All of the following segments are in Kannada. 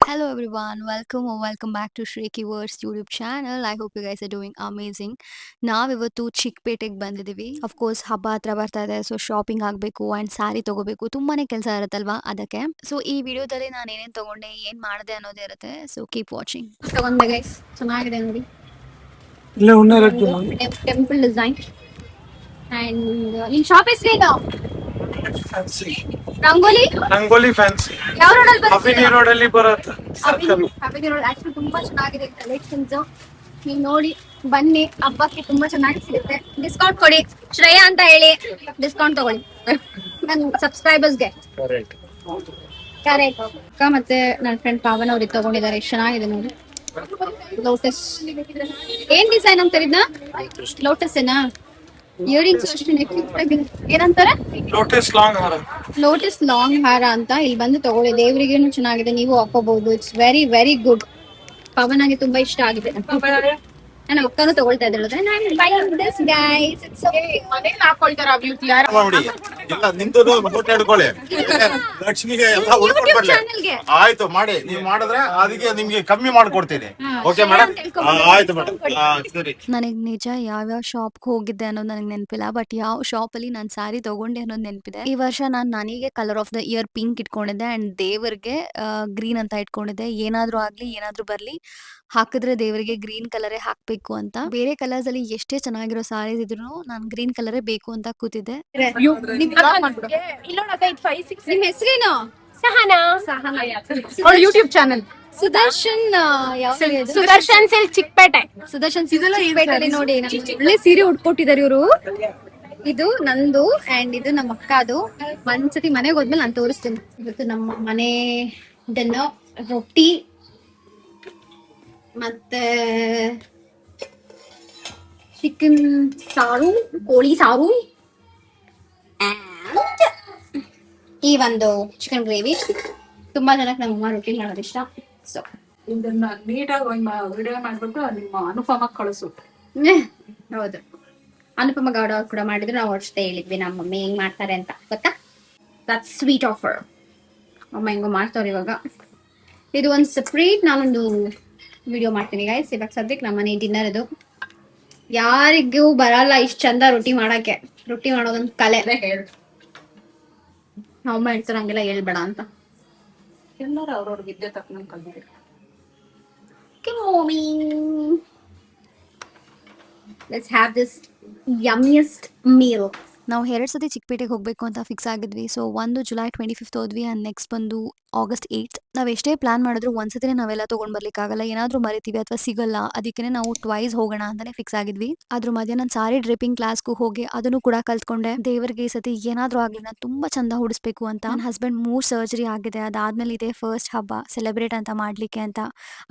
Hello everyone, welcome back to Shreki Words YouTube channel. I hope you guys are doing amazing. ನಾವಿವತ್ತು ಚಿಕ್ಕಪೇಟೆಗೆ ಬಂದಿದ್ದೀವಿ. ಅಫ್ಕೋರ್ಸ್ ಹಬ್ಬ ಹತ್ರ ಬರ್ತಾ ಇದೆ, ಸೊ ಶಾಪಿಂಗ್ ಆಗಬೇಕು ಆ್ಯಂಡ್ ಸ್ಯಾರಿ ತಗೋಬೇಕು, ತುಂಬಾನೇ ಕೆಲಸ ಇರುತ್ತಲ್ವಾ ಅದಕ್ಕೆ. ಸೊ ಈ ವಿಡಿಯೋದಲ್ಲಿ ನಾನು ಏನೇನು ತಗೊಂಡೆ, ಏನು ಮಾಡಿದೆ ಅನ್ನೋದೇ ಇರುತ್ತೆ. So keep watching. ತಗೊಂಡೆ ಗೈಸ್, ಚೆನ್ನಾಗಿದೆ ನೋಡಿ. ಇಲ್ಲೇ ಉಣ್ಣೆ ಟೆಂಪಲ್ ಡಿಸೈನ್ ಆ್ಯಂಡ್ ನಿಮ್ಮ ಶಾಪ್ ಹೆಸರೇನು? ಫ್ಯಾನ್ಸಿ ರಂಗೋಲಿ ರಂಗೋಲಿ ಫ್ಯಾನ್ಸಿ ಯಾವ ರೋಡಲ್ಲಿ ಬರುತ್ತೆ? ಅವಿನಿ ರೋಡ್ ಅಲ್ಲಿ ಬರುತ್ತೆ ಸರ್ಕಲ್. ಅವಿನಿ ರೋಡ್ ಆಕ್ಚುಲಿ ತುಂಬಾ ಚೆನ್ನಾಗಿದೆ ಕಲೆಕ್ಷನ್ಸ್. ನೀವು ನೋಡಿ ಬನ್ನಿ, ಹಬ್ಬಕ್ಕೆ ತುಂಬಾ ಚೆನ್ನಾಗಿ ಸಿಗುತ್ತೆ. ಡಿಸ್ಕೌಂಟ್ ಕೊಡಿ, ಶ್ರೇಯಾ ಅಂತ ಹೇಳಿ ಡಿಸ್ಕೌಂಟ್ ತಗೊಳ್ಳಿ ನನ್ನ ಸಬ್ಸ್ಕ್ರೈಬರ್ಸ್ಗೆ. ಕರೆಕ್ಟ್. ಮತ್ತೆ ನನ್ನ ಫ್ರೆಂಡ್ ಪಾವನ್ ಅವ್ರಿಗೆ ತಗೊಂಡಿದ್ದಾರೆ, ಎಷ್ಟು ಚೆನ್ನಾಗಿದೆ ನೋಡಿ. ಲೋಟಸ್ ಏನ್ ಡಿಸೈನ್ ಅಂತ ಹೇಳಿದ್ನ? ಲೋಟಸ್ ಏನಾ? ಇಯರಿಂಗ್ಸ್ ಏನಂತಾರೆ? ಲೋಟಸ್ ಲಾಂಗ್ ಹಾರ. ಲೋಟಸ್ ಲಾಂಗ್ ಹಾರ ಅಂತ ಇಲ್ಲಿ ಬಂದು ತಗೊಳ್ಳಿ. ದೇವರಿಗೇನು ಚೆನ್ನಾಗಿದೆ, ನೀವು ಹಾಕೋಬಹುದು. It's very very good. ಪವನ್ಗೆ ತುಂಬಾ ಇಷ್ಟ ಆಗಿದೆ. ನನ್ನ ಅಕ್ಕನೂ ತಗೊಳ್ತಾ ಇದ್ದಾಳೆ. ಮನೇಲಿ ಹಾಕೊಳ್ತಾರ ಮಾಡಿ ಎಲ್ಲ ನಿಂತದು ಫೋಟೋ ಹಿಡ್ಕೊಳ್ಳಿ. ಲಕ್ಷ್ಮಿಗೆ ಎಲ್ಲ ಉಳ್ಕೊಂಡ್ ಬರ್ಲಿ. ಆಯ್ತು ಮಾಡಿ, ನೀವ್ ಮಾಡಿದ್ರೆ ಅದಕ್ಕೆ ನಿಮ್ಗೆ ಕಮ್ಮಿ ಮಾಡ್ಕೊಡ್ತೀನಿ. ಓಕೆ ಮೇಡಮ್, ಆಯ್ತು ಮೇಡಮ್, ಸರಿ. ನನಗೆ ನಿಜ ಯಾವ್ಯಾವ ಶಾಪ್ ಹೋಗಿದ್ದೆ ಅನ್ನೋದು ನನಗೆ ನೆನಪಿಲ್ಲ, ಬಟ್ ಯಾವ ಶಾಪ್ ಅಲ್ಲಿ ನಾನು ಸ್ಯಾರಿ ತಗೊಂಡೆ ಅನ್ನೋದು ನೆನಪಿದೆ. ಈ ವರ್ಷ ನಾನು ನನಗೆ colour of the year pink ಇಟ್ಕೊಂಡಿದ್ದೆ ಅಂಡ್ ದೇವರಿಗೆ ಗ್ರೀನ್ ಅಂತ ಇಟ್ಕೊಂಡಿದ್ದೆ. ಏನಾದ್ರೂ ಆಗ್ಲಿ ಏನಾದ್ರೂ ಬರ್ಲಿ, ಹಾಕಿದ್ರೆ ದೇವರಿಗೆ ಗ್ರೀನ್ ಕಲರೇ ಹಾಕ್ಬೇಕು ಅಂತ. ಬೇರೆ ಕಲರ್ಸ್ ಅಲ್ಲಿ ಎಷ್ಟೇ ಚೆನ್ನಾಗಿರೋ ಸಾರೀಸ್ ಇದ್ರು ನಾನು ಗ್ರೀನ್ ಕಲರೇ ಬೇಕು ಅಂತ ಕೂತಿದ್ದೆ. ನಿಮ್ ಹೆಸರೇನು? ಸಹನಾ. YouTube channel Sudarshan. ಸುದರ್ಶನ್ ಸೆಲ್ ಚಿಕ್ಕಪೇಟೆ. ಸುದರ್ಶನ್ ಚಿಕ್ಕಪೇಟೆಯಲ್ಲಿ ನೋಡಿ ಒಳ್ಳೆ ಸೀರೆ ಉಟ್ಕೊಟ್ಟಿದ್ದಾರೆ ಇವರು. ಇದು ನಂದು ಅಂಡ್ ಇದು ನಮ್ಮ ಅಕ್ಕದು. ಒಂದ್ಸತಿ ಮನೆಗೆ ಹೋದ್ಮೇಲೆ ನಾನು ತೋರಿಸ್ತೀನಿ. ಇವತ್ತು ನಮ್ಮ ಮನೆ ಡಿನ್ನರ್ ರೊಟ್ಟಿ ಮತ್ತೆ ಚಿಕನ್ ಸಾರು, ಕೋಳಿ ಸಾರು and ಈ ಒಂದು ಚಿಕನ್ ಗ್ರೇವಿ. ತುಂಬಾ ಜನಕ್ಕೆ ನಮ್ಮಮ್ಮ ರೊಟ್ಟಿ ಮಾಡೋದು ಇಷ್ಟ. ಸೊ ಇದನ್ನ ನೀಟಾಗಿ ಒಂದು ವಿಡಿಯೋ ಮಾಡ್ಬಿಟ್ಟು ನಿಮ್ಮ ಅನುಪಮ ಕಳಿಸು. ಹೌದು, ಅನುಪಮ ಗೌಡ ಅವ್ರು ಕೂಡ ಮಾಡಿದ್ರು. ನಾವು ಅಷ್ಟೇ ಹೇಳಿದ್ವಿ ನಮ್ಮ ಮಮ್ಮಿ ಹೆಂಗ್ ಮಾಡ್ತಾರೆ ಅಂತ, ಗೊತ್ತಾ? That's sweet offer. ಅಮ್ಮ ಹೆಂಗೋ ಮಾಡ್ತಾವ್ರೆ ಇವಾಗ. ಇದು ಒಂದು ಸಪ್ರೇಟ್ ನಾನೊಂದು ವಿಡಿಯೋ ಮಾಡ್ತೀನಿ ಗೈಸ್. ಇವಾಗ ಸದ್ಯಕ್ಕೆ ನಮ್ಮ ಮನೆ ಡಿನ್ನರ್ ಇದು. ಯಾರಿಗೂ ಬರಲ್ಲ ಇಷ್ಟ ಚಂದ ರೊಟ್ಟಿ ಮಾಡಕ್ಕೆ. ರೊಟ್ಟಿ ಮಾಡೋದೊಂದು ಕಲೆ. ಅಮ್ಮ ಹೇಳ್ತಾರೆ ಹಂಗೆಲ್ಲ ಹೇಳ್ಬೇಡ ಅಂತ. ಎಲ್ಲರೂ ಅವ್ರವ್ರ ವಿದ್ಯೆ ತಕ್ಕಂಗೆ ಕಲ್ತಿದ್ರು. Let's have this yummiest meal. ನಾವು 2 ಸತಿ ಚಿಕ್ಕಪೇಟೆಗೆ ಹೋಗಬೇಕು ಅಂತ ಫಿಕ್ಸ್ ಆಗಿದ್ವಿ. ಸೊ ಒಂದು ಜುಲೈ 25 ಹೋದ್ವಿ ಅಂಡ್ ನೆಕ್ಸ್ಟ್ ಬಂದು ಆಗಸ್ಟ್ 8. ನಾವು ಎಷ್ಟೇ ಪ್ಲಾನ್ ಮಾಡಿದ್ರು ಒಂದ್ಸತಿನೇ ನಾವೆಲ್ಲ ತೊಗೊಂಡು ಬರ್ಲಿಕ್ಕಾಗಲ್ಲ. ಏನಾದರೂ ಮರಿತೀವಿ ಅಥವಾ ಸಿಗಲ್ಲ. ಅದಕ್ಕೆ ನಾವು ಟ್ವೈಸ್ ಹೋಗೋಣ ಅಂತಾನೆ ಫಿಕ್ಸ್ ಆಗಿದ್ವಿ. ಅದ್ರ ಮಧ್ಯೆ ನಾನು ಸಾರಿ ಡ್ರಿಪ್ಪಿಂಗ್ ಕ್ಲಾಸ್ಗೂ ಹೋಗಿ ಅದನ್ನು ಕೂಡ ಕಲ್ತ್ಕೊಂಡೆ. ದೇವರಿಗೆ ಈ ಸತಿ ಏನಾದರೂ ಆಗಲಿ ನಾನು ತುಂಬಾ ಚಂದ ಹುಡಿಸ್ಬೇಕು ಅಂತ. ನನ್ನ ಹಸ್ಬೆಂಡ್ 3 ಸರ್ಜರಿ ಆಗಿದೆ, ಅದಾದ್ಮೇಲೆ ಇದೆ ಫಸ್ಟ್ ಹಬ್ಬ ಸೆಲೆಬ್ರೇಟ್ ಅಂತ ಮಾಡ್ಲಿಕ್ಕೆ ಅಂತ.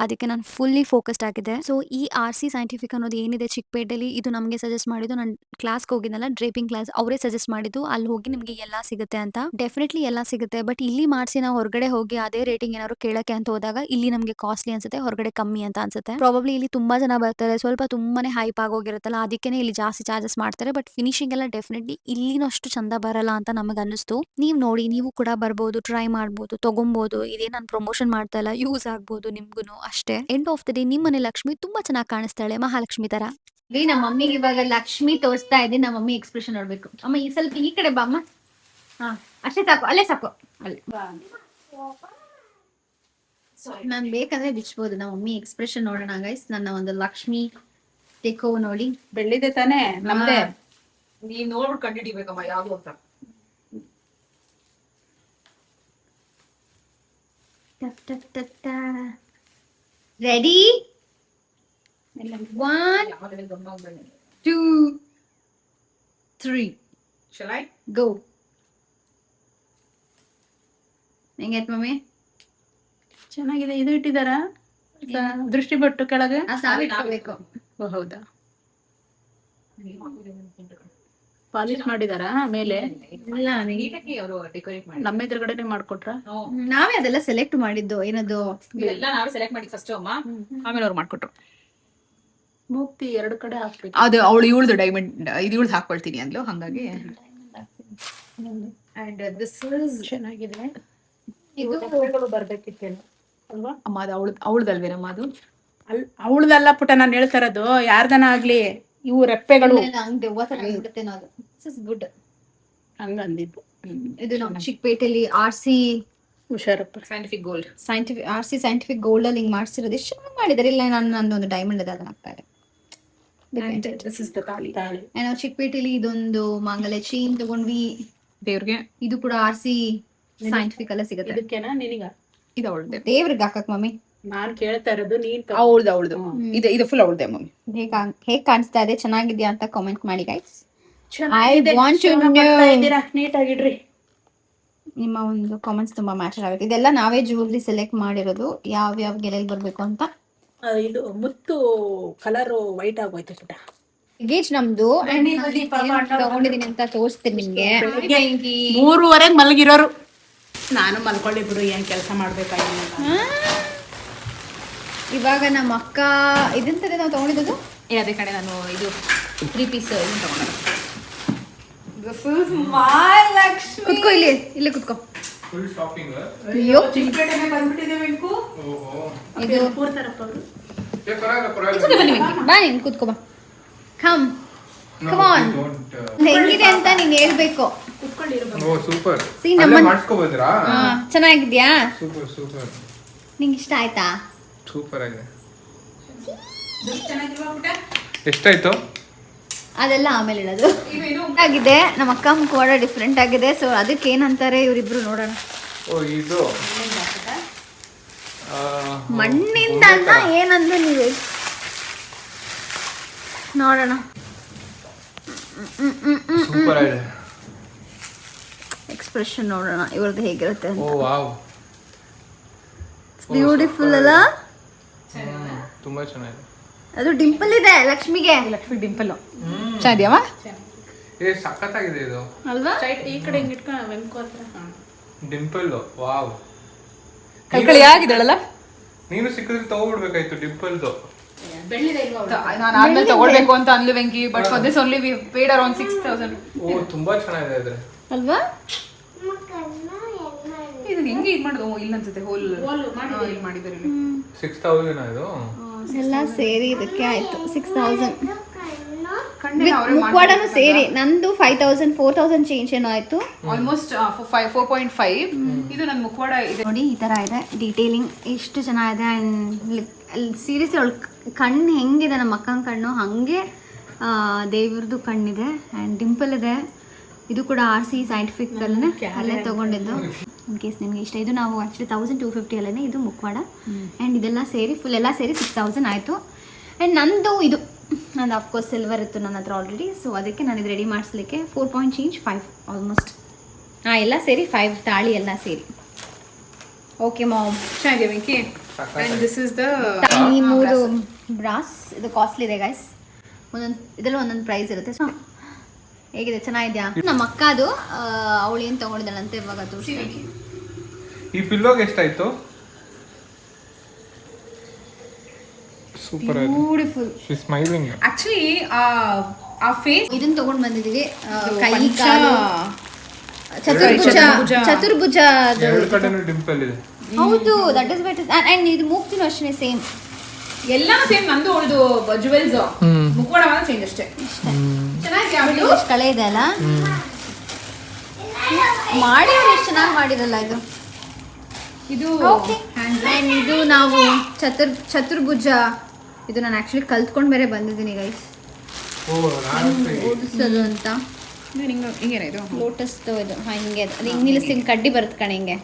ಅದಕ್ಕೆ ನಾನು ಫುಲ್ಲಿ ಫೋಕಸ್ಡ್ ಆಗಿದೆ. ಸೊ ಈ RC ಸೈಂಟಿಫಿಕ್ ಅನ್ನೋದು ಏನಿದೆ ಚಿಕ್ಕಪೇಟೆಲಿ, ಇದು ನಮಗೆ ಸಜೆಸ್ಟ್ ಮಾಡಿದ್ದು. ನಾನು ಕ್ಲಾಸ್ಗೆ ಹೋಗಿದ್ನಲ್ಲ ಡ್ರೇಪಿಂಗ್ ಕ್ಲಾಸ್, ಅವರೇ ಸಜೆಸ್ಟ್ ಮಾಡಿದ್ದು. ಅಲ್ಲಿ ಹೋಗಿ ನಿಮಗೆ ಎಲ್ಲಾ ಸಿಗುತ್ತೆ ಅಂತ. ಡೆಫಿನೆಟ್ಲಿ ಎಲ್ಲಾ ಸಿಗುತ್ತೆ, ಬಟ್ ಇಲ್ಲಿ ಮಾಡಿಸಿ ನಾವು ಹೊರಗಡೆ ಹೋಗಿ ಅದೇ ರೇಟಿಂಗ್ ಏನಾದ್ರು ಕೇಳಕ್ಕೆ ಅಂತ ಹೋದಾಗ ಇಲ್ಲಿ ನಮಗೆ ಕಾಸ್ಟ್ಲಿ ಅನ್ಸುತ್ತೆ, ಹೊರಗಡೆ ಕಮ್ಮಿ ಅಂತ ಅನ್ಸುತ್ತೆ. ಪ್ರಾಬಬ್ಲಿ ಇಲ್ಲಿ ತುಂಬಾ ಜನ ಬರ್ತಾರೆ, ಸ್ವಲ್ಪ ತುಂಬಾನೇ ಹೈಪ್ ಆಗೋಗಿರುತ್ತಲ್ಲ, ಅದಕ್ಕೇನೆ ಇಲ್ಲಿ ಜಾಸ್ತಿ ಚಾರ್ಜಸ್ ಮಾಡ್ತಾರೆ. ಬಟ್ ಫಿನಿಶಿಂಗ್ ಎಲ್ಲ ಡೆಫಿನೆಟ್ಲಿ ಇಲ್ಲಿನಷ್ಟು ಚಂದ ಬರಲ್ಲ ಅಂತ ನಮಗೆ ಅನ್ನಿಸ್ತು. ನೀವು ನೋಡಿ, ನೀವು ಕೂಡ ಬರ್ಬೋದು, ಟ್ರೈ ಮಾಡ್ಬೋದು, ತಗೊಬಹುದು. ಇದೇ ನಾನು ಪ್ರಮೋಷನ್ ಮಾಡ್ತಾ ಇಲ್ಲ, ಯೂಸ್ ಆಗ್ಬೋದು ನಿಮ್ಗೂ ಅಷ್ಟೇ. ಎಂಡ್ ಆಫ್ ದ ಡೇ ನಿಮ್ಮ ಮನೆ ಲಕ್ಷ್ಮಿ ತುಂಬಾ ಚೆನ್ನಾಗಿ ಕಾಣಿಸ್ತಾಳೆ, ಮಹಾಲಕ್ಷ್ಮಿ ತರ. ನಮ್ಮ ಮಮ್ಮಿಗೆ ಇವಾಗ ಲಕ್ಷ್ಮಿ ತೋರಿಸ್ತಾ ಇದ್ದೀನಿ. ನಮ್ಮ ಮಮ್ಮಿ ಎಕ್ಸ್ಪ್ರೆಷನ್ ನೋಡ್ಬೇಕು. ಅಮ್ಮ ಈ ಸ್ವಲ್ಪ ಈ ಕಡೆ ಬಾ ಅಮ್ಮ. ಹಾ ಅಷ್ಟೇ ಸಾಕು, ಅಲ್ಲೇ ಸಾಕು. ಅಲ್ಲೇ ನಾನ್ ಬೇಕಂದ್ರೆ ಬಿಚ್ಬೋದು. ನಮ್ಮ ಮಮ್ಮಿ ಎಕ್ಸ್ಪ್ರೆಷನ್ ನೋಡೋಣ ಗೈಸ್. ನನ್ನ ಒಂದು ಲಕ್ಷ್ಮಿ ತೆಕೋ ನೋಡಿ. ಬೆಳ್ಳಿದೆ ತಾನೇ ನಮ್ದೇ. ನೀನ್ ನೋಡ್ಬಿಟ್ಟು ಕಂಡಿಡಿಬೇಕಮ್ಮ ಯಾವ್ದು ಅಂತ. ರೆಡಿ? 1 2 3 Shall I? ಗೋ. ಹೆಂಗೈತ್ ಮಮ್ಮಿ? ಚೆನ್ನಾಗಿದೆ. ಇದು ಇಟ್ಟಿದಾರ ದೃಷ್ಟಿ ಬಟ್ಟು ಕೆಳಗೆ. ಇಟ್ಕೋಬೇಕು. ಓ ಹೌದಾ, ಪಾಲಿಶ್ ಮಾಡಿದಾರ ಮೇಲೆ? ನಮ್ಮ ಎದುರುಗಡೆನೆ ಮಾಡ್ಕೊಟ್ರ? ನಾವೇ ಅದೆಲ್ಲ ಸೆಲೆಕ್ಟ್ ಮಾಡಿದ್ದು. ಏನದು ಎಲ್ಲ ನಾವೇ ಸೆಲೆಕ್ಟ್ ಮಾಡಿ ಫಸ್ಟ್ ಅಮ್ಮ, ಆಮೇಲೆ ಅವ್ರು ಮಾಡ್ಕೊಟ್ರು. ಮೂಕ್ತಿ 2 ಕಡೆ ಹಾಕ್ಬೇಕು. ಅದು ಅವಳು ಇವಳ್ದು ಡೈಮಂಡ್, ಇದು ಇವಳ್ದು ಹಾಕೊಳ್ತೀನಿ ಅಂದ್ಲು, ಹಂಗಾಗಿ. ಅಂಡ್ ದಿಸ್ ಇಸ್ ಚೆನ್ನಾಗಿದೆ. ಇದು ಬರ್ಬೇಕಿತ್ತೇನು? ಅಲ್ವಾ? ಅಮ್ಮ ಅದು ಅವಳದಲ್ವೇನಮ್ಮ ಅದು? ಅವಳದಲ್ಲ ಪುಟ ನಾನು ಹೇಳ್ತಾ ಇರೋದು, ಯಾರ್ದನ ಆಗ್ಲಿ ಇವು ರೆಪ್ಪೆಗಳು ಗುಡ್. ಹಂಗ ಅಂದಿದ್ದು. ಇದು ನಮ್ಮ ಚಿಕ್ಕಪೇಟೆಲಿ RC ಹುಷಾರಪ್ಪ. Scientific gold. RC scientific gold ಅಲ್ಲಿ ಹಿಂಗ್ ಮಾಡ್ಸಿರೋದು ಎಷ್ಟು ಚೆನ್ನಾಗಿ ಮಾಡಿದಾರೆ. ಇಲ್ಲ ನಂದೊಂದು ಡೈಮಂಡ್ ಇದೆ ಅದನ್ನ ಹಾಕ್ತಾರೆ. ದಿಸ್ ಇಸ್ ದ ತಾಳಿ. ತಾಳಿ ನಾವು ಚಿಕ್ಕಪೇಟೆಲಿ ಇದೊಂದು ಮಾಂಗಲ್ಯ ಚೈನ್ ತಗೊಂಡ್ವಿ. ದೇವ್ರಿಗೆ ಇದು ಕೂಡ RC ಸೈಂಟಿಫಿಕ್ ಅಲ್ಲ ಸಿಗುತ್ತೆ. ಇದಕ್ಕೆನಾ ನಿನಗ? ಇದು ಅವಳದೆ. ದೇವ್ರಿಗೆ ಹಾಕಕ್ ಮಮ್ಮಿ. ನಾನ್ ಕೇಳ್ತಾ ಇರೋದು ನೀನ್ ಅವಳದು ಇದು ಫುಲ್ ಅವಳದೆ ಮಮ್ಮಿ. ಹೇಗ್ ಕಾಣಿಸ್ತಾ ಇದೆ, ಚೆನ್ನಾಗಿದ್ಯಾ ಅಂತ ಕಾಮೆಂಟ್ ಮಾಡಿ ಗೈಸ್. ಚೆನ್ನಾಗಿದೆ. I want to ಶಿವನ know. ಮಾಡ್ತಾ ಇದ್ದೀರಾ, ನೀಟಾಗಿಡ್ರಿ. ನಿಮ್ಮ ಒಂದು ಕಾಮೆಂಟ್ಸ್ ತುಂಬಾ ಮ್ಯಾಟರ್ ಆಗುತ್ತೆ. ಇದೆಲ್ಲ ನಾವೇ ಜ್ಯುವೆಲ್ರಿ ಸೆಲೆಕ್ಟ್ ಮಾಡಿರೋದು, ಯಾವ ಗೆಲೆಯಲ್ಲಿ ಬರ್ಬೇಕು ಅಂತ. ಇದು ಮುತ್ತು ಕಲರ್ ವೈಟ್ ಆಗೋಯ್ತು ಪುಟ. ಗೇಜ್ ನಮ್ದು ತಗೊಂಡಿದೀನಿ ಅಂತ ತೋರಿಸ್ತೀನಿ ನಿಮ್ಗೆ. 3:30 ಮಲಗಿರೋರು. ನಾನು ಮಲ್ಕೊಳ್ಳಿ ಬಿಡು, ಏನ್ ಕೆಲಸ ಮಾಡ್ಬೇಕಾಗಿಲ್ಲ. ಇವಾಗ ನಮ್ಮ ಅಕ್ಕ ಇದಂತದೆ ನಾವು ತಗೊಂಡಿದ್ದು. ಅದೇ ಕಡೆ ನಾನು ಇದು 3 ಪೀಸ್ ಇದನ್ನ ತಗೊಂಡೆ. ಕುತ್ಕೋ, ಇಲ್ಲಿ ಕುತ್ಕೋ. Full shopping. ಅಯ್ಯೋ, ಚಿಕ್ಕಪೇಟೆಗೆ ಬಂದ್ಬಿಟ್ಟಿದೆ ವೆಂಕು. ಓಹೋ ಇದು ಕೂರ್ತಾರಪ್ಪ ಅವರು. ಪರವಾಗಿಲ್ಲ ಬಾ ನೀನ್ ಕುತ್ಕೋ ಬಾ. Come on. ಹೆಂಗಿದೆ ಅಂತ ನೀನ್ ಹೇಳ್ಬೇಕು. ಓ ಸೂಪರ್. See, ಅಲ್ಲೇ ನಮ್ಮ ಮಾಡ್ಸ್ಕೊ ಬಂದ್ರಾ? ಚೆನ್ನಾಗಿದ್ಯಾ? ಸೂಪರ್ ಸೂಪರ್ ನಿಂಗೆ ಇಷ್ಟ ಆಯ್ತಾ? ಸೂಪರ್ ಆಗಿದೆ. ಚೆನ್ನಾಗಿಲ್ವಾ ಪುಟ? ಎಷ್ಟಾಯ್ತು? ಅದೆಲ್ಲ ಆಮೇಲೆ ಹೇಳೋದು. ಆಗಿದೆ ನಮ್ಮ ಅಕ್ಕ ಮುಖವಾಡ ಡಿಫ್ರೆಂಟ್ ಆಗಿದೆ. ಸೊ ಅದಕ್ಕೆ ಏನಂತಾರೆ ಇವರಿಬ್ರು ನೋಡೋಣ. ಓ ಇದು ಮಣ್ಣಿಂದ ಅಂತ ಏನಂದ್ರೆ ನೀವು ನೋಡೋಣ. ಸೂಪರ್ ಆಗಿದೆ. ಎಕ್ಸ್ಪ್ರೆಷನ್ ನೋಡೋಣ ಇವ್ರದ್ದು ಹೇಗಿರುತ್ತೆ ಅಂತ. ಓ ವಾವ್, ಬ್ಯೂಟಿಫುಲ್ ಅಲ್ಲ? ತುಂಬಾ ಚೆನ್ನಾಗಿದೆ. ಅದು ಡಿಂಪಲ್ ಇದೆ ಲಕ್ಷ್ಮಿಗೆ. ಲಕ್ಷ್ಮಿ ಡಿಂಪಲ್ ಚೆನ್ನಾಗಿದ್ಯಾವ? ಏ ಸಖತ್ತಾಗಿದೆ ಇದು. ಅಲ್ವಾ? ಈ ಕಡೆ ಹಿಂಗ್ ಇಟ್ಕೊಂಡು ವೆಂಕು ಹತ್ರ. ಡಿಂಪಲ್ ವಾವ್. ಕಳ್ಕಳಿ ಆಗಿದ್ದಾಳಲ್ಲ. ನೀನು ಸಿಕ್ಕಿದ್ರೆ ತಗೋಬಿಡ್ಬೇಕಾಯ್ತು ಡಿಂಪಲ್ದು. ನಾನು ಆದ್ಮೇಲೆ ತಗೊಳ್ಬೇಕು ಅಂತ ಅನ್ಲು Venki, but for this only we paid around 6,000. ಓ ತುಂಬಾ ಚೆನ್ನಾಗಿದೆ ಇದ್ರೆ. ಅಲ್ವಾ? ಇದು ಹೆಂಗೆ ಇದು ಮಾಡೋದು? ಇಲ್ಲ ಅನ್ಸುತ್ತೆ ಹೋಲ್ ಮಾಡಿದ್ದಾರೆ. 6,000 ಇದು. ಎಲ್ಲ ಸೇರಿ ಇದಕ್ಕೆ ಆಯ್ತು 6,000. ಕಣ್ಣೆಲ್ಲ ಅವರೇ ಮುಖವಾಡನು ಸೇರಿ ನಂದು 5,000 4,000 ಚೇಂಜ್ ಏನೋ ಆಯ್ತು. ಆಲ್ಮೋಸ್ಟ್ 4.5. ಇದು ನನ್ನ ಮುಖವಾಡ ಇದೆ ನೋಡಿ, ಈ ತರ ಇದೆ ಡೀಟೇಲಿಂಗ್, ಎಷ್ಟು ಚೆನ್ನಾಗಿದೆ. ಅಂಡ್ ಸೀರಿಯಸ್ಲಿ ಅವಳು ಕಣ್ಣು ಹೆಂಗಿದೆ, ನಮ್ಮ ಅಕ್ಕನ ಕಣ್ಣು ಹಂಗೆ ದೇವ್ರದ್ದು ಕಣ್ಣಿದೆ. ಆ್ಯಂಡ್ ಡಿಂಪಲ್ ಇದೆ. ಇದು ಕೂಡ RC ಸೈಂಟಿಫಿಕ್ ಅಲ್ಲೇ ತಗೊಂಡಿದ್ದು. ಇನ್ ಕೇಸ್ ನಿಮಗೆ ಇಷ್ಟ. ಇದು ನಾವು ಆ್ಯಕ್ಚುಲಿ 1,250 ಅಲ್ಲೇ ಇದು ಮುಖವಾಡ. ಆ್ಯಂಡ್ ಇದೆಲ್ಲ ಸೇರಿ ಫುಲ್ ಎಲ್ಲ ಸೇರಿ 6,000 ಆಯಿತು. ಆ್ಯಂಡ್ ನಂದು ಇದು ನಂದು ಅಫ್ಕೋರ್ಸ್ ಸಿಲ್ವರ್ ಇತ್ತು ನನ್ನ ಹತ್ರ ಆಲ್ರೆಡಿ. ಸೊ ಅದಕ್ಕೆ ನಾನು ಇದು ರೆಡಿ ಮಾಡಿಸ್ಲಿಕ್ಕೆ 4 ಪಾಯಿಂಟ್ ಚೇಂಜ್ 5 ಆಲ್ಮೋಸ್ಟ್. ಎಲ್ಲ ಸೇರಿ 5 ತಾಳಿ ಎಲ್ಲ ಸೇರಿ. Okay mom. ಚೆನ್ನಾಗಿದೆ Venki. And this is the ಈ 3 ಬ್ರಾಸ್. ಇದು ಕಾಸ್ಟ್ಲಿ ಇದೆ ಗೈಸ್. ಇದೆಲ್ಲ ಒಂದೊಂದು ಪ್ರೈಸ್ ಇರುತ್ತೆ. ಸೊ ಹೇಗಿದೆ, ಚೆನ್ನಾಗಿದ್ಯಾ? ನಮ್ಮ ಅಕ್ಕ ಅದು ಅವಳು ಏನು ತಗೊಂಡಿದ್ದಾಳಂತೆ ಇವಾಗ ತೋರಿಸಿ. ಈ ಪಿಲ್ಲೋಗೆ ಎಷ್ಟಾಯ್ತು? ಸೂಪರ್ ಆಗಿದೆ. ಬ್ಯೂಟಿಫುಲ್. She smiling. ಆಕ್ಚುಲಿ ಆ ಫೇಸ್ ಇದನ್ನ ತಗೊಂಡ್ ಬಂದಿದೀವಿ. ಕೈ ಕಾಲು ಚತುರ್ಭುಜ ಎರಡು ಕಡೆನೂ ಡಿಂಪಲ್ ಇದೆ. ಹೌದು, ದಟ್ ಇಸ್ ಬೆಟರ್. ಅಂಡ್ ಇದು ಮೂಗ್ತಿನೂ ಅಷ್ಟೇ ಸೇಮ್. ಎಲ್ಲಾನು ಸೇಮ್. ನಂದು ಅವಳದು ಜುವೆಲ್ಸ್ ಮುಖವಾಡ ಮಾತ್ರ ಚೇಂಜ್ ಅಷ್ಟೇ. ಚೆನ್ನಾಗಿದೆ. ಎಷ್ಟು ಕಳೆ ಇದೆ ಅಲ್ಲ ಮಾಡಿ, ಎಷ್ಟು ಚೆನ್ನಾಗಿ ಮಾಡಿರಲ್ಲ ಇದು. ಇದು ಅಂಡ್ ಇದು ನಾವು ಚತುರ್ಭುಜ. ಇದು ನಾನು ಆಕ್ಚುಲಿ ಕಲ್ತ್ಕೊಂಡ್ ಬೇರೆ ಬಂದಿದ್ದೀನಿ ಗೈಸ್, ಓದಿಸೋದು ಅಂತ. ಹಿಂಗೇನ ಇದು ಲೋಟಸ್ ಇದು ಹಿಂಗೆ ಅದು ಇಂಗ್ಲೀಷ್ ಹಿಂಗೆ ಕಡ್ಡಿ ಬರುತ್ತೆ ಕಣೆ ಹಿಂಗೆ.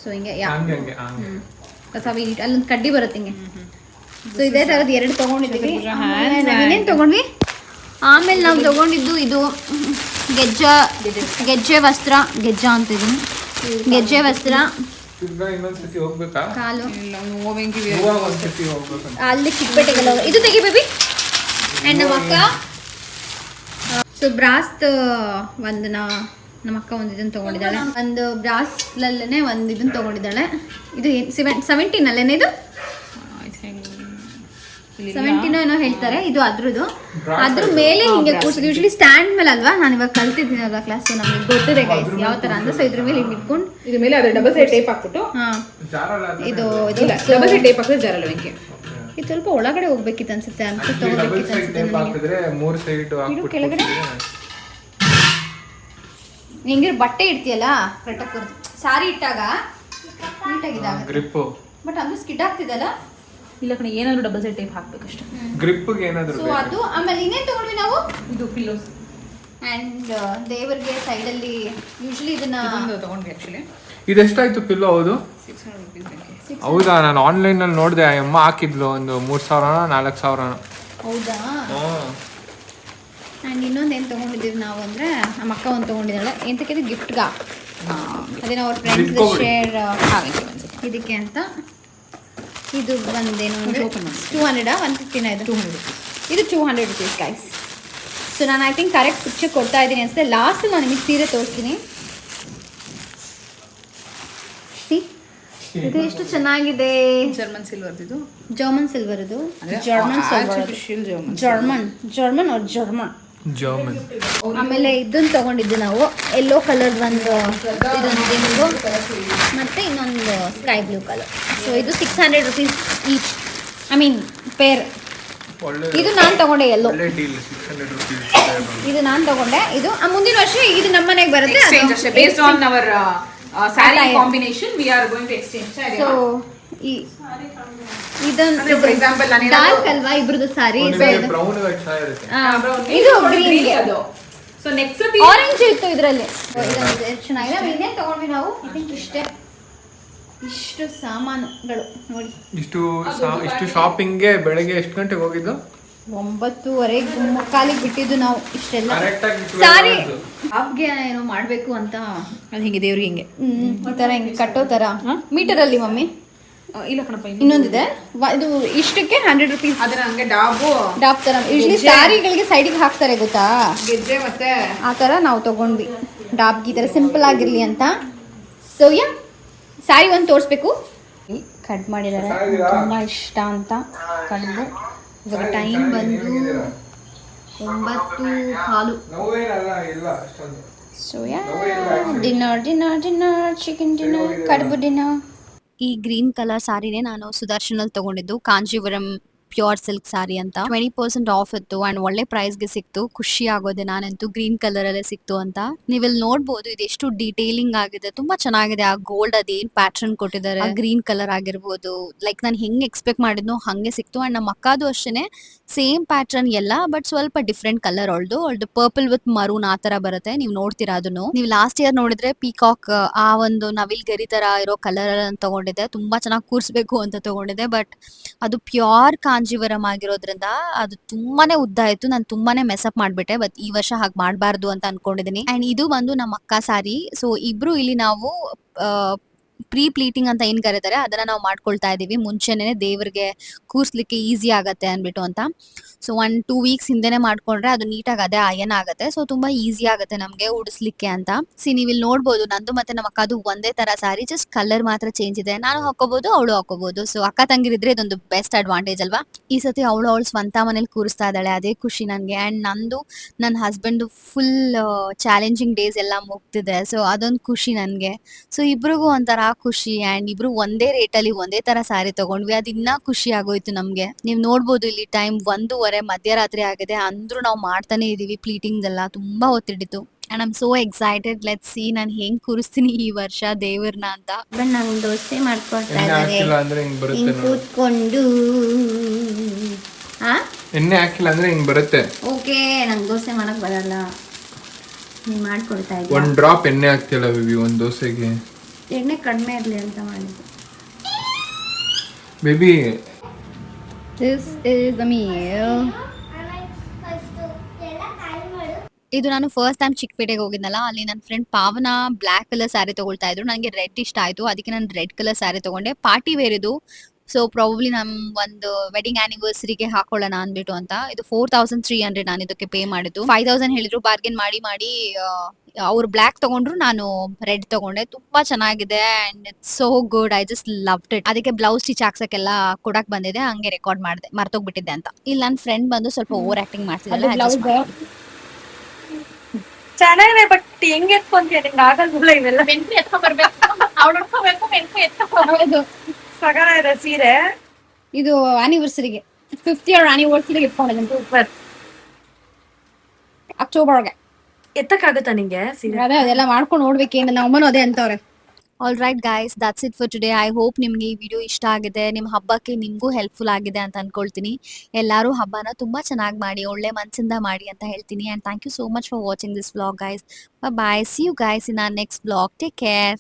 ಸೊ ಹಿಂಗೆ ಅಥವಾ ಅಲ್ಲೊಂದು ಕಡ್ಡಿ ಬರುತ್ತೆ ಹಿಂಗೆ. ಸೊ ಇದೇ ಥರದ್ದು 2 ತೊಗೊಂಡಿದ್ದೀವಿ. ನಾವೇನೇನು ತೊಗೊಂಡ್ವಿ, ಆಮೇಲೆ ನಾವು ತೊಗೊಂಡಿದ್ದು ಇದು ಗೆಜ್ಜೆ ವಸ್ತ್ರ. ಗೆಜ್ಜ ಅಂತಿದ್ದೀನಿ. ಗೆಜ್ಜೆ ವಸ್ತ್ರ, ಇನ್ನೊಂದ್ಸತಿ ಹೋಗ್ಬೇಕಾ? ಕಾಲು ಒಂದ್ಸತಿ ಹೋಗ್ಬೇಕು. ಅಲ್ಲಿ ಚಿಕ್ಕಪೇಟೆಗೆಲ್ಲ ಇದು ತೆಗಿ ಬೇಬಿ. ಆ್ಯಂಡ್ ನಮ್ಮ ಅಕ್ಕ ಸೊ ಬ್ರಾಸ್ ಒಂದು ನಮ್ಮ ಅಕ್ಕ ಒಂದು ಇದನ್ನು ತೊಗೊಂಡಿದ್ದಾಳೆ. ಒಂದು ಬ್ರಾಸ್ಲಲ್ಲೇ ಒಂದು ಇದನ್ನು ತೊಗೊಂಡಿದ್ದಾಳೆ. ಇದು 17 ಅಲ್ಲೇನೆ ಇದು 17 ಏನೋ ಹೇಳ್ತಾರೆ. ಇದು ಅದ್ರದ್ದು. ಅದ್ರ ಮೇಲೆ ಹಿಂಗೆ ಕೂರ್ಸೋದು. ಯೂಶಲಿ ಸ್ಟ್ಯಾಂಡ್ ಮೇಲೆ ಅಲ್ವಾ, ನಾನು ಇವಾಗ ಕಲ್ತಿದ್ದೀನಲ್ಲ ಕ್ಲಾಸ್, ನಮಗೆ ಗೊತ್ತಿದೆ ಗೈಸ್ ಯಾವ ಥರ ಅಂದ್ರೆ. ಸೊ ಇದ್ರ ಮೇಲೆ ಹಿಂಗೆ ಇಟ್ಕೊಂಡು ಇದ್ರ ಮೇಲೆ ಅದ್ರ ಡಬಲ್ ಸೈಡ್ ಟೇಪ್ ಹಾಕ್ಬಿಟ್ಟು ಜಾರಲ್ಲ ಇದು ಇಲ್ಲ ಡಬಲ್ ಸೈಡ್ ಟೇಪ್ ಹಾಕಿದ್ರೆ ಜಾರಲ್ಲ ವೆಂಕಿ. ಇದು ಸ್ವಲ್ಪ ಒಳಗಡೆ ಹೋಗ್ಬೇಕಿತ್ತು ಅನ್ಸುತ್ತೆ ಅಂತ ಡಬಲ್ ತಗೋಬೇಕಿತ್ತು ಸೈಡ್ ಅನ್ಸುತ್ತೆ ಟೇಪ್ ನನಗೆ. ಹಾಕಿದ್ರೆ 3 ಸೈಡ್ ಹಾಕ್ಬಿಟ್ಟು ಕೆಳಗಡೆ? ಹೆಂಗಿರೋ ಬಟ್ಟೆ ಇಡ್ತೀಯಲ್ಲ ಕರೆಕ್ಟಾಗಿ ಸಾರಿ ಇಟ್ಟಾಗ ನೀಟಾಗಿದ್ದಾಗ ಗ್ರಿಪ್ ಬಟ್ ಅದು ಸ್ಕಿಡ್ ಆಗ್ತಿದಲ್ಲ. ಇಲ್ಲ ಕಣೆ, ಏನಾದ್ರು ಡಬಲ್ ಸೈಡ್ ಟೇಪ್ ಹಾಕ್ಬೇಕಷ್ಟೇ. ಗ್ರಿಪ್ಗೆ ಏನಾದ್ರು ಸೊ ಅದು ಆಮೇಲೆ ಇನ್ನೇನು ತಗೊಂಡ್ವಿ ನಾವು ಇದು ಪಿಲ್ಲೋಸ್ ಆ್ಯಂಡ್ ದೇವರಿಗೆ ಸೈಡಲ್ಲಿ ಯೂಶ್ವಲಿ ಇದನ್ನ ತಗೊಂಡ್ವಿ ಆಕ್ಚುಲಿ. ಇದೆಷ್ಟಾಯ್ತು ಪಿಲ್ಲೋ? ಹೌದು 600 rupees ವೆಂಕಿ. ಹೌದಾ, ನಾನು ಆನ್ಲೈನ್ ಅಲ್ಲಿ ನೋಡಿದೆ, ಅಮ್ಮ ಹಾಕಿದ್ಲು ಒಂದು 3000 4000. ಹೌದಾ. ಆ್ಯಂಡ್ ಇನ್ನೊಂದು ಏನು ತೊಗೊಂಡಿದ್ದೀವಿ ನಾವು ಅಂದರೆ ನಮ್ಮ ಅಕ್ಕ ಒಂದು ತೊಗೊಂಡಿದ್ದಾಳೆ ಎಂತಕ್ಕೆ ಗಿಫ್ಟ್ಗ ಅದೇನೋ ಅವ್ರ ಫ್ರೆಂಡ್ಸ್ ಶೇರ್ ಇದಕ್ಕೆ ಅಂತ. ಇದು ಬಂದೇನು ಅಂದರೆ 200 150 ಇದು 200 ಇದು 200 rupees ಗೈಸ್. ಸೊ ನಾನು ಐ ಥಿಂಕ್ ಕರೆಕ್ಟ್ ಪಿಕ್ಚರ್ ಕೊಡ್ತಾ ಇದ್ದೀನಿ ಅನಿಸುತ್ತೆ. ಲಾಸ್ಟ್ ನಾನು ನಿಮಗೆ ಸೀರೆ ತೋರಿಸ್ತೀನಿ. ಇದು ಎಷ್ಟು ಚೆನ್ನಾಗಿದೆ. ಜರ್ಮನ್ ಸಿಲ್ವರ್ ಇದು. ಜರ್ಮನ್ ಸಿಲ್ವರ್ ಇದು. ಜರ್ಮನ್ ಅವ್ರ ಜರ್ಮನ್. ಆಮೇಲೆ ಇದನ್ನ ತಗೊಂಡಿದ್ದು ನಾವು ಯೆಲ್ಲೋ ಕಲರ್ ಒಂದು ಇದೊಂದು ಮತ್ತೆ ಇನ್ನೊಂದು ಸ್ಕೈ ಬ್ಲೂ ಕಲರ್. ಸೊ ಇದು 600 rupees each, I mean pair. ಇದು ನಾನು ತಗೊಂಡೆ ಯೆಲ್ಲೋ, ಇದು ನಾನು ತಗೊಂಡೆ. ಇದು ಮುಂದಿನ ವರ್ಷ ಇದು ನಮ್ಮ ಮನೆಗೆ ಬರುತ್ತೆ. ಎಕ್ಸ್ಚೇಂಜ್ ಅಷ್ಟೇ, based on our sari combination we are going to exchange. So ಇದೊಂದು ಫಾರ್ ಎಕ್ಸಾಂಪಲ್ ನಾನು ಡಾರ್ಕ್ ಅಲ್ವಾ ಇಬ್ರದ್ದು ಸಾರಿ. ಬ್ರೌನ್ ಚೆನ್ನಾಗಿರುತ್ತೆ. ಇದು ಗ್ರೀನ್ ಅದು. ಸೊ ನೆಕ್ಸ್ಟ್ ಸತಿ ಆರೆಂಜ್ ಇತ್ತು ಇದರಲ್ಲಿ. ಚೆನ್ನಾಗಿದೆ. ಇನ್ನೇನು ತಗೊಂಡ್ವಿ ನಾವು? ಐ ಥಿಂಕ್ ಇಷ್ಟು ಸಾಮಾನುಗಳು ನೋಡಿ. ಇಷ್ಟು ಶಾಪಿಂಗ್ಗೆ ಬೆಳಗ್ಗೆ ಎಷ್ಟು ಗಂಟೆಗೆ ಹೋಗಿದ್ದು? 9:45 ಬಿಟ್ಟಿದ್ದು ನಾವು. ಇಷ್ಟೆಲ್ಲ ಕರೆಕ್ಟ್ ಆಗಿ ಸಾರಿ ಹಾಫ್ಗೆ ಏನೋ ಮಾಡಬೇಕು ಅಂತ. ಅದು ಹಿಂಗೆ ದೇವ್ರಿಗೆ ಹಿಂಗೆ ಈ ಥರ ಹಿಂಗೆ ಕಟ್ಟೋ ಥರ ಮೀಟರಲ್ಲಿ ಮಮ್ಮಿ. ಇಲ್ಲ ಕಣಪ್ಪ, ಇನ್ನೊಂದಿದೆ. ಇದು ಇಷ್ಟಕ್ಕೆ 100 rupees. ಅದನ್ನ ಹಂಗೆ ಡಾಬ್ ಥರ ಯೂಶ್ವಲಿ ಸ್ಯಾರಿಗಳಿಗೆ ಸೈಡಿಗೆ ಹಾಕ್ತಾರೆ ಗೊತ್ತಾ, ಗೆಜ್ಜೆ ಮತ್ತೆ ಆ ಥರ ನಾವು ತೊಗೊಂಡ್ವಿ. ಡಾಬ್ಗೆ ಈ ಥರ ಸಿಂಪಲ್ ಆಗಿರಲಿ ಅಂತ. ಸೊ ಯಾ ಸ್ಯಾರಿ ಒಂದು ತೋರಿಸ್ಬೇಕು. ಕಟ್ ಮಾಡಿದ್ದಾರೆ, ತುಂಬ ಇಷ್ಟ ಅಂತ ಕಡ್ದು. ಇವಾಗ ಟೈಮ್ ಬಂದು 9:15. So yeah dinner chicken dinner ಕಡುಬು ಡಿನ್ನರ್. ಈ ಗ್ರೀನ್ ಕಲರ್ ಸಾರಿನೇ ನಾನು ಸುದರ್ಶನಲ್ಲಿ ತಗೊಂಡಿದ್ದು, ಕಾಂಜೀವರಂ ಪ್ಯೂರ್ ಸಿಲ್ಕ್ ಸಾರಿ ಅಂತ. 20% ಆಫ್ ಇತ್ತು ಅಂಡ್ ಒಳ್ಳೆ ಪ್ರೈಸ್ಗೆ ಸಿಕ್ತು. ಖುಷಿ ಆಗೋದೆ ನಾನಂತೂ, ಗ್ರೀನ್ ಕಲರ್ ಅಲ್ಲೇ ಸಿಕ್ತು ಅಂತ. ನೀವಿಲ್ಲಿ ನೋಡ್ಬೋದು ಇದು ಎಷ್ಟು ಡೀಟೇಲಿಂಗ್ ಆಗಿದೆ, ತುಂಬಾ ಚೆನ್ನಾಗಿದೆ. ಆ ಗೋಲ್ಡ್ ಅದೇನ್ ಪ್ಯಾಟರ್ನ್ ಕೊಟ್ಟಿದ್ದಾರೆ, ಗ್ರೀನ್ ಕಲರ್ ಆಗಿರ್ಬೋದು, ಲೈಕ್ ನಾನು ಹೆಂಗ್ ಎಕ್ಸ್ಪೆಕ್ಟ್ ಮಾಡಿದ್ನೋ ಹಂಗೆ ಸಿಕ್ತು. ಅಂಡ್ ನಮ್ಮ ಅಕ್ಕದು ಅಷ್ಟೇನೆ ಸೇಮ್ ಪ್ಯಾಟರ್ನ್ ಎಲ್ಲ, ಬಟ್ ಸ್ವಲ್ಪ ಡಿಫ್ರೆಂಟ್ ಕಲರ್. ಅವಳ್ದು ಪರ್ಪಲ್ ವಿತ್ ಮರೂನ್ ಆ ತರ ಬರುತ್ತೆ. ನೀವು ನೋಡ್ತೀರಾ ಅದನ್ನು. ನೀವು ಲಾಸ್ಟ್ ಇಯರ್ ನೋಡಿದ್ರೆ ಪೀಕಾಕ್ ಆ ಒಂದು ನವಿಲ್ ಗರಿ ತರ ಇರೋ ಕಲರ್ ತಗೊಂಡಿದ್ದೆ. ತುಂಬಾ ಚೆನ್ನಾಗಿ ಕೂರ್ಸ್ಬೇಕು ಅಂತ ತಗೊಂಡಿದ್ದೆ, ಬಟ್ ಅದು ಪ್ಯೂರ್ ಕಾಂಜೀವರಂ ಆಗಿರೋದ್ರಿಂದ ಅದು ತುಂಬಾನೇ ಉದ್ದ ಆಯ್ತು. ನಾನು ತುಂಬಾನೇ ಮೆಸಪ್ ಮಾಡ್ಬಿಟ್ಟೆ. ಬಟ್ ಈ ವರ್ಷ ಹಾಗೆ ಮಾಡಬಾರ್ದು ಅಂತ ಅನ್ಕೊಂಡಿದೀನಿ. ಅಂಡ್ ಇದು ಬಂದು ನಮ್ಮ ಅಕ್ಕ ಸಾರಿ. ಸೊ ಇಬ್ರು ಇಲ್ಲಿ ನಾವು ಪ್ರೀ ಪ್ಲೀಟಿಂಗ್ ಅಂತ ಏನ್ ಕರೀತಾರೆ ಅದನ್ನ ನಾವು ಮಾಡ್ಕೊಳ್ತಾ ಇದೀವಿ. ಮುಂಚೆನೆ ದೇವ್ರಿಗೆ ಕೂರ್ಸ್ಲಿಕ್ಕೆ ಈಸಿ ಆಗತ್ತೆ ಅನ್ಬಿಟ್ಟು ಅಂತ. ಸೊ 1-2 weeks ಹಿಂದೆನೆ ಮಾಡ್ಕೊಂಡ್ರೆ ಅದು ನೀಟಾಗಿ ಅದೇ ಅಯನ್ ಆಗುತ್ತೆ. ಸೊ ತುಂಬಾ ಈಸಿ ಆಗುತ್ತೆ ನಮ್ಗೆ ಉಡಿಸ್ಲಿಕ್ಕೆ ಅಂತ. ನೀವು ಇಲ್ಲಿ ನೋಡ್ಬೋದು, ನಂದು ಮತ್ತೆ ನಮ್ಮ ಅಕ್ಕದು ಒಂದೇ ತರ ಸಾರಿ, ಜಸ್ಟ್ ಕಲರ್ ಮಾತ್ರ ಚೇಂಜ್ ಇದೆ. ನಾನು ಹಾಕೋಬಹುದು, ಅವಳು ಹಾಕೋಬಹುದು. ಸೊ ಅಕ್ಕ ತಂಗಿರಿದ್ರೆ ಇದೊಂದು ಬೆಸ್ಟ್ ಅಡ್ವಾಂಟೇಜ್ ಅಲ್ವಾ. ಈ ಸತಿ ಅವಳು ಸ್ವಂತ ಮನೇಲಿ ಕೂರಿಸ್ತಾ ಇದ್ದಾಳೆ, ಅದೇ ಖುಷಿ ನನ್ಗೆ. ಅಂಡ್ ನಂದು ನನ್ನ ಹಸ್ಬೆಂಡ್ ಫುಲ್ ಚಾಲೆಂಜಿಂಗ್ ಡೇಸ್ ಎಲ್ಲ ಮುಗ್ತಿದೆ. ಸೊ ಅದೊಂದು ಖುಷಿ ನನ್ಗೆ. ಸೊ ಇಬ್ರಿಗೂ ಒಂಥರ ಖುಷಿ. ಅಂಡ್ ಇಬ್ರು ಒಂದೇ ರೇಟಲ್ಲಿ ಒಂದೇ ತರ ಸಾರಿ ತಗೊಂಡ್ವಿ, ಅದು ಇನ್ನ ಖುಷಿ ಆಗೋಯ್ತು ನಮ್ಗೆ. ನೀವ್ ನೋಡ್ಬೋದು ಇಲ್ಲಿ ಟೈಮ್ 1:30 ಮಧ್ಯರಾತ್ರಿ ಆಗಿದೆ, ಅಂದ್ರೂ ನಾವು ಮಾಡ್ತಾನೆ ಇದೀವಿ. ಪ್ಲೀಟಿಂಗ್ ಎಲ್ಲ ತುಂಬಾ ಹೊತ್ತಿಡಿತು. And I'm so excited. Let's see ನಾನು ಹೆಂಗ್ ಕೂರಿಸ್ತೀನಿ ಈ ವರ್ಷ ದೇವ್ರನ್ನ ಅಂತ. ನಂಗೆ ದೋಸೆ ಮಾಡ್ಕೊಡ್ತಾ ಇದ್ದಾರೆ ಹಿಂಗ್ ಕೂತ್ಕೊಂಡು. ಎಣ್ಣೆ ಹಾಕಿಲ್ಲ ಅಂದ್ರೆ ಹಿಂಗ್ ಬರುತ್ತೆ. ಓಕೆ, ನಂಗೆ ದೋಸೆ ಮಾಡಕ್ ಬರಲ್ಲ, ನೀನ್ ಮಾಡ್ಕೊಡ್ತಾ ಇದ್ದೀನಿ. 1 ಡ್ರಾಪ್ ಎಣ್ಣೆ ಹಾಕ್ತಿಲ್ಲ ಬೇಬಿ ಒಂದ್ ದೋಸೆಗೆ. ಎಣ್ಣೆ ಕಡಿಮೆ ಇರ್ಲಿ ಅಂತ ಮಾಡಿದ್ದು baby. This is a meal. ಇದು ನಾನು ಫಸ್ಟ್ ಟೈಮ್ ಚಿಕ್ಕಪೇಟೆಗೆ ಹೋಗಿದ್ನಲ್ಲ, ಅಲ್ಲಿ ನನ್ನ ಫ್ರೆಂಡ್ ಪಾವನ ಬ್ಲ್ಯಾಕ್ ಕಲರ್ ಸ್ಯಾರಿ ತಗೊಳ್ತಾ ಇದ್ರು. ನನಗೆ ರೆಡ್ ಇಷ್ಟ ಆಯ್ತು, ಅದಕ್ಕೆ ನಾನು ರೆಡ್ ಕಲರ್ ಸ್ಯಾರಿ ತಗೊಂಡೆ. ಪಾರ್ಟಿ ವೇರ್ ಇದು. ಸೊ ಪ್ರಾಬಬ್ಲಿ ನಮ್ ಒಂದು ವೆಡ್ಡಿಂಗ್ ಆನಿವರ್ಸರಿಗೆ ಹಾಕೊಳ್ಳೋಣ ಅಂದ್ಬಿಟ್ಟು ಅಂತ. ಇದು 4300 ನಾನು ಇದಕ್ಕೆ ಪೇ ಮಾಡಿದ್ದು. 5000 ಹೇಳಿದ್ರು. ಬಾರ್ಗೇನ್ ಮಾಡಿ ಅವ್ರು ಬ್ಲ್ಯಾಕ್ ತಗೊಂಡ್ರು, ನಾನು ರೆಡ್ ತಗೊಂಡೆ. ತುಂಬಾ ಚೆನ್ನಾಗಿದೆ and it's so good. I just loved it. ಅದಕ್ಕೆ ಬ್ಲೌಸ್ ಸ್ಟಿಚ್ ಹಾಕ್ಸಕ್ಕೆಲ್ಲ ಕೊಡಕ್ ಬಂದಿದೆ, ಹಂಗೆ ರೆಕಾರ್ಡ್ ಮಾಡಿದೆ, ಮರ್ತೋಗ್ಬಿಟ್ಟಿದ್ದೆ ಅಂತ. ಇಲ್ಲಿ ನನ್ನ ಫ್ರೆಂಡ್ ಬಂದು ಸ್ವಲ್ಪ ಓವರ್ ಆಕ್ಟಿಂಗ್ ಮಾಡ್ತಿದ್ದಾಳೆ. ಚೆನ್ನಾಗಿದೆ ಬಟ್ ಹೆಂಗ್ ಎತ್ಕೊಂತೀಯ ನಿಂಗೆ ಆಗಲ್ವಲ್ಲ ಇವೆಲ್ಲ ಬೆಂಕಿ ಎತ್ಕೊಂಡ್ ಬರ್ಬೇಕು ಅವ್ಳು ಉಡ್ಕೋಬೇಕು ಬೆಂಕಿ ಎತ್ಕೊಂಡ್ ಹೌದು ಸಗರ ಇದೆ ಸೀರೆ ಇದು ಆನಿವರ್ಸರಿಗೆ 50th ಇಯರ್ ಆನಿವರ್ಸರಿಗೆ ಇಟ್ಕೊಂಡಿದ್ದೀನಿ ಸೂಪರ್ ಅಕ್ಟೋಬರ್ಗೆ. ಎತ್ತಕ್ಕಾಗತ್ತಾ ನಿಂಗೆ ಸೀರೆ ಅದೇ ಅದೆಲ್ಲ ಮಾಡ್ಕೊಂಡು ನೋಡ್ಬೇಕೇನು ನಮ್ಮ ಅಮ್ಮನೂ ಅದೇ ಅಂತವ್ರೆ. All right guys, that's it for today. I hope ನಿಮ್ಗೆ ಈ ವಿಡಿಯೋ ಇಷ್ಟ ಆಗಿದೆ, ನಿಮ್ಮ ಹಬ್ಬಕ್ಕೆ ನಿಮಗೂ ಹೆಲ್ಪ್ಫುಲ್ ಆಗಿದೆ ಅಂತ ಅನ್ಕೊಳ್ತೀನಿ. ಎಲ್ಲರೂ ಹಬ್ಬನ ತುಂಬಾ ಚೆನ್ನಾಗಿ ಮಾಡಿ, ಒಳ್ಳೆ ಮನಸ್ಸಿಂದ ಮಾಡಿ ಅಂತ ಹೇಳ್ತೀನಿ. And thank you so much for watching this vlog guys. Bye, see you guys in our next vlog. Take care.